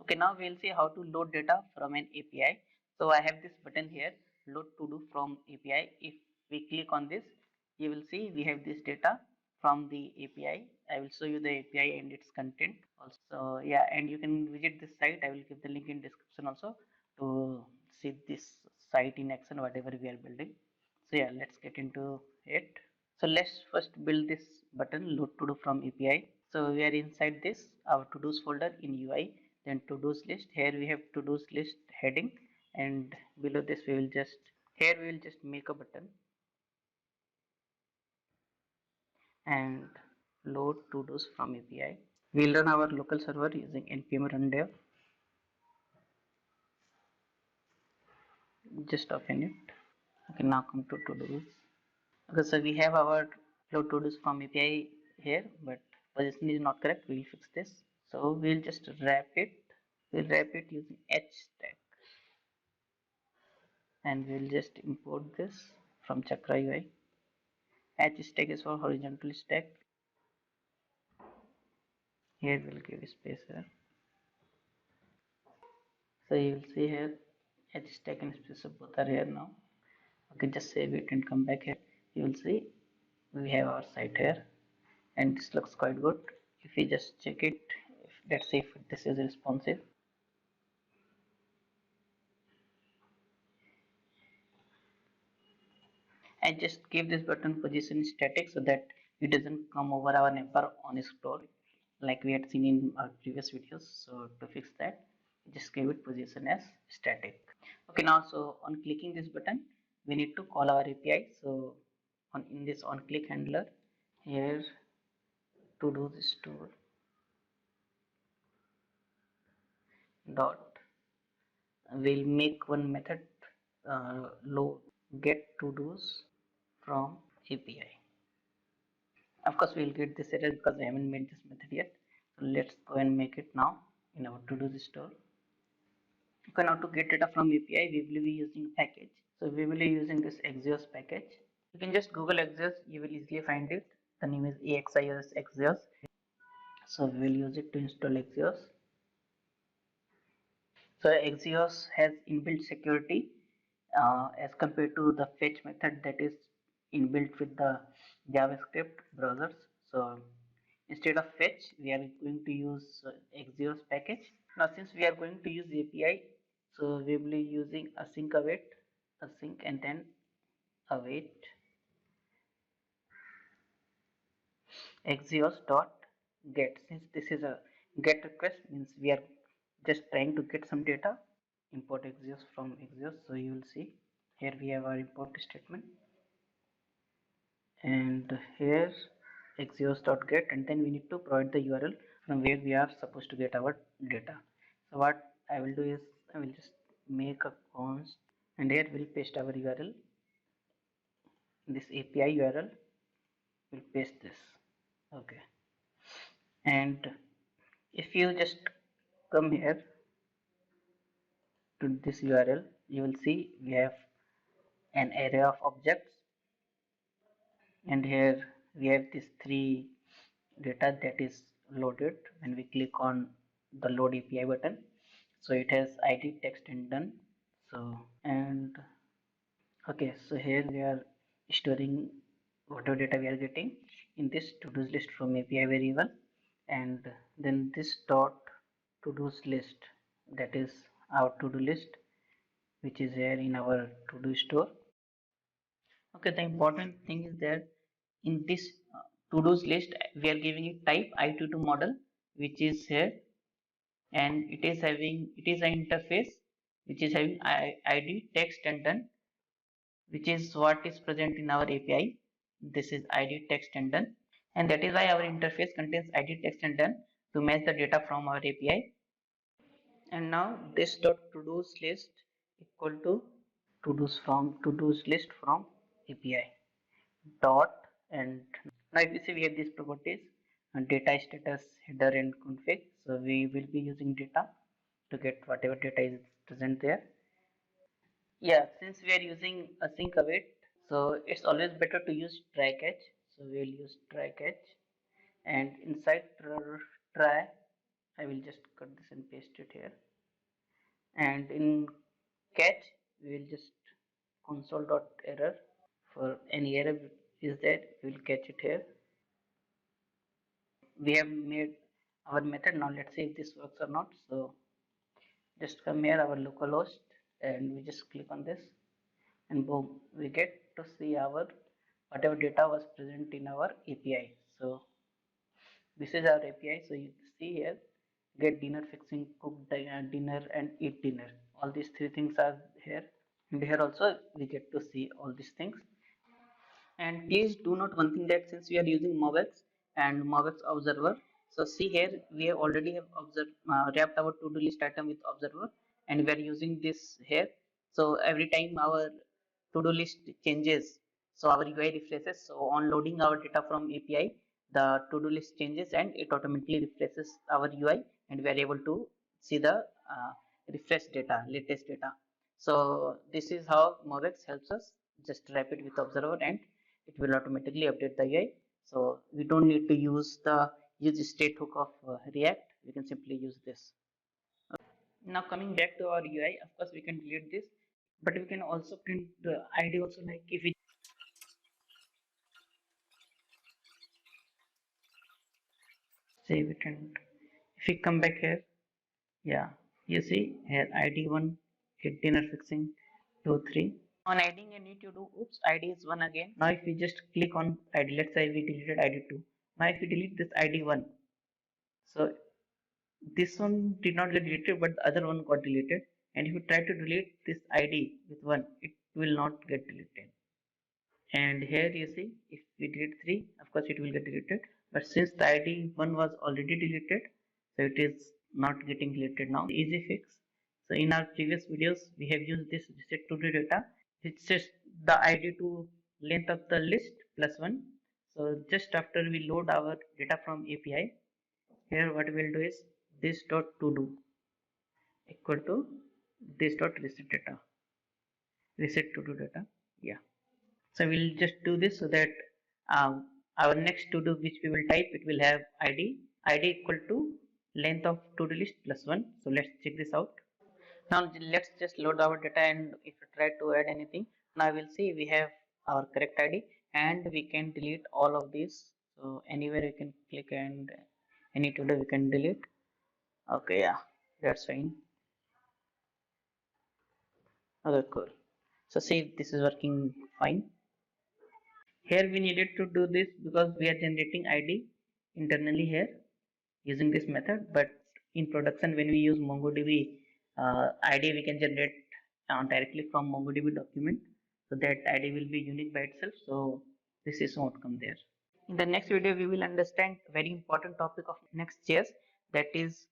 Okay, now we'll see how to load data from an API. So I have this button here, load to do from API. If we click on this, you will see we have this data from the API. I will show you the API and its content also. Yeah, and you can visit this site. I will give the link in description also to see this site in action, whatever we are building. So yeah, let's get into it. So let's first build this button, load to do from API. So we are inside this, our to-dos folder in UI, then to-dos list. Here we have to-dos list heading, and below this we will just, here we will just make a button and load to-dos from API. We'll run our local server using npm run dev. Just open it. Okay, now come to to-dos. Okay, so we have our load to-dos from API here, but position is not correct. We'll fix this. So we'll just wrap it. We'll wrap it using hstack, and we'll just import this from Chakra UI. Hstack is for horizontal stack. Here we'll give space here. So you will see here hstack and space both are here now. Okay, just save it and come back here. You will see we have our site here, and this looks quite good. If we just check it, let's see if this is responsive. I just give this button position static so that it doesn't come over our neighbor on scroll like we had seen in our previous videos. So to fix that, just give it position as static. Okay, now so on clicking this button, we need to call our API. So in this on click handler here, to do this store dot, we'll make one method, load get to do's from API. Of course, we'll get this error because I haven't made this method yet. So let's go and make it now in our to-do store. Okay, now to get data from API, we will be using package. So we will be using this Axios package. You can just Google Axios, you will easily find it. The name is AXIOS Axios. So we will use it to install Axios. So Axios has inbuilt security as compared to the fetch method that is inbuilt with the JavaScript browsers. So instead of fetch, we are going to use Axios package. Now since we are going to use API, so we will be using async await, async and then await Axios dot get. Since this is a get request, means we are just trying to get some data, import Axios from Axios. So you will see here we have our import statement, and here Axios dot get, and then we need to provide the URL from where we are supposed to get our data. So what I will do is I will just make a const, and here we'll paste our URL. This API URL, we'll paste this. Okay, and if you just come here to this URL, you will see we have an array of objects, and here we have these three data that is loaded when we click on the load API button. So it has ID, text and done. So and okay, so here we are storing whatever data we are getting in this to-dos list from API variable, and then this dot to-dos list, that is our to-do list, which is here in our to-do store. Okay, the important thing is that in this to-dos list we are giving it type i22 model, which is here, and it is an interface which is having id, text and done, which is what is present in our API. This is id, text and done, and that is why our interface contains id, text and done to match the data from our API. And now this dot to do's list equal to to do's list from API dot, and now if you see we have these properties and data status, header and config. So we will be using data to get whatever data is present there. Yeah, since we are using async await, so it's always better to use try catch. So we'll use try catch, and inside try I will just cut this and paste it here. And in catch, we will just console.error. For any error is there, we will catch it here. We have made our method. Now let's see if this works or not. So just come here, our localhost, and we just click on this, and boom, we get to see our whatever data was present in our API. So this is our API. So you see here, get dinner, fixing, cook dinner, and eat dinner. All these three things are here, and here also we get to see all these things. And please do note one thing, that since we are using MobX and MobX Observer, so see here we have already have wrapped our to-do list item with Observer, and we are using this here. So every time our to-do list changes, so our UI refreshes. So on loading our data from API, the to-do list changes and it automatically refreshes our UI, and we are able to see the refresh data, latest data. So this is how MobX helps us. Just wrap it with Observer and it will automatically update the UI. So we don't need to use the state hook of React. We can simply use this. Now coming back to our UI, of course we can delete this, but we can also print the ID also, like if we save it, and if we come back here, yeah, you see here ID1, get dinner fixing 2 3. On ID I need to do, oops, ID is 1 again. Now if we just click on ID, let's say we deleted ID2. Now if we delete this ID1, so this one did not get deleted, but the other one got deleted. And if you try to delete this ID with 1, it will not get deleted. And here you see, if we delete 3, of course it will get deleted. But since the ID 1 was already deleted, so it is not getting deleted now. Easy fix. So in our previous videos, we have used this reset to do data. It sets the ID to length of the list plus 1. So just after we load our data from API, here what we'll do is this dot to do equal to this dot reset data, reset to do data. Yeah. So we'll just do this so that our next to do which we will type, it will have id equal to length of to do list plus 1. So let's check this out. Now let's just load our data, and if you try to add anything, now we'll see we have our correct ID, and we can delete all of these. So anywhere you can click and any to do we can delete. Okay, yeah, that's fine. Okay, cool. So see, this is working fine. Here we needed to do this because we are generating ID internally here using this method, but in production when we use MongoDB ID, we can generate directly from MongoDB document, so that ID will be unique by itself. So this is won't come there. In the next video we will understand very important topic of Next.js, that is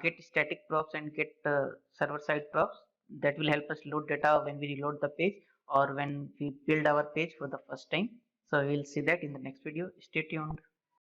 get static props and get server side props. That will help us load data when we reload the page or when we build our page for the first time. So we will see that in the next video. Stay tuned.